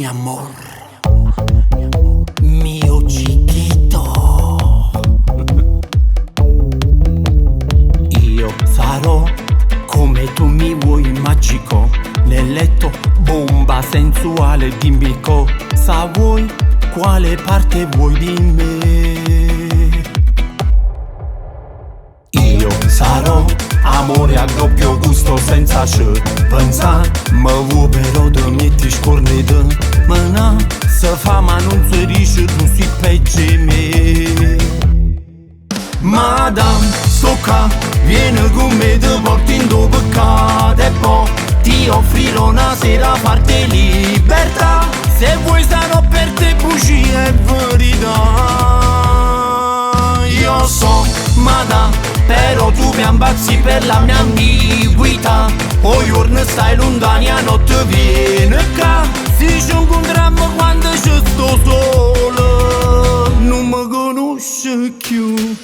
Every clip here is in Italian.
mi amor, mio chiquito. Io sarò come tu mi vuoi, magico. Nel letto bomba sensuale, dimmi cosa vuoi, quale parte vuoi di me. Io sarò amore a doppio gusto senza ci pensa. Mă vuoi de mieti scornedă mâna să fam anunțări și tu si pe geme. Madame Stoca viene con me de porti dove cade po'. Ti offrirò una sera parte libertà. Se vuoi sarò per te bugie e verità. Io so madame, però tu mi abbazzi per la mia ambiguità. O giorno stai lontani, a notte viene qua. Si ci incontriamo quando ci sto solo. Non mi conosci più.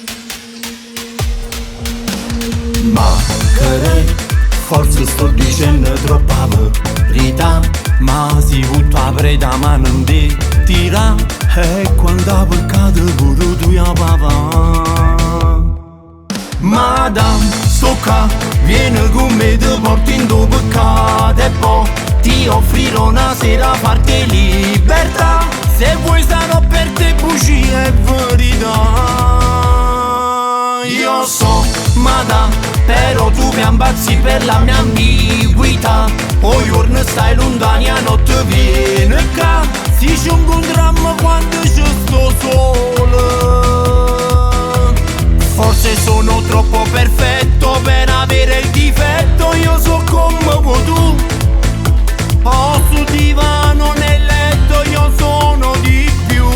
Ma che forse sto dicendo troppa verità. Ma si butta preda ma non ti tira. E quando ha peccato pure tu ya papà. Madame Stoca vieni con me, ti porti in dove cade e poi ti offrirò una sera parte libertà. Se vuoi sarò per te bugie e verità. Io so madame, però tu mi abbazzi per la mia ambiguità. O giorno stai lontani, a notte viene qua. Si ci incontriamo quando ci sto solo. Forse sono troppo perfetto per avere il difetto. Io so come vuoi tu. O sul divano nel letto io sono di più.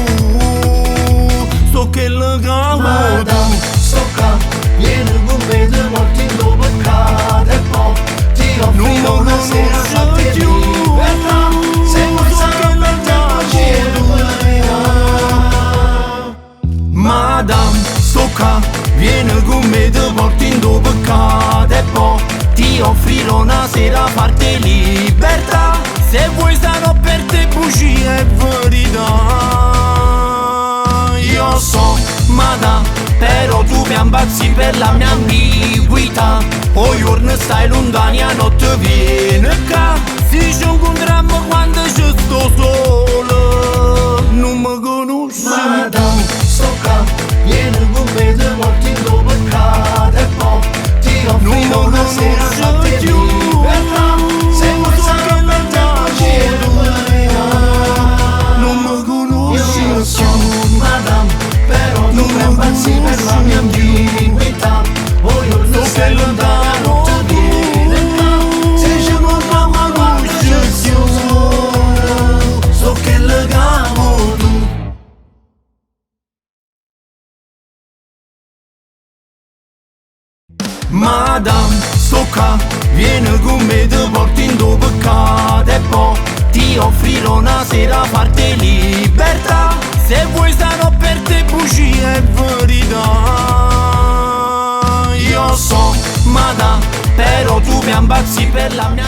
So che legamo Madame Stoca vieni con me, ti porti in dove cade e poi ti offrirò una sera fatta di libertà. Se vuoi sarò per te bugie e verità. Madame Stoca vieni con me, ti porti in dove cade e poi ti offrirò una sera parte libertà. Se vuoi sarò per te bugie e verità. Io so madame, però tu mi abbazzi per la mia ambiguità. O giorno stai lontani, a notte viene qua. Si ci incontriamo quando ci sto solo. Non mi conosci. Madame Stoca vieni con me, ti porti in dove cade e poi ti offrirò una sera fatta di libertà. Se vuoi sarò per te bugie e verità. Non mi conosci. Io so madame, però tu mi abbazzi per la mia ambiguità. O giorno stai lontano, ti viene qua. Se ci incontriamo quando ci sto solo. So che legamo tu. Madame Stoca vieni con me, ti porti in dove cade e poi ti offrirò una sera parte libertà. Se vuoi sarò per te bugie e verità. Io so madame, però tu mi abbazzi per la mia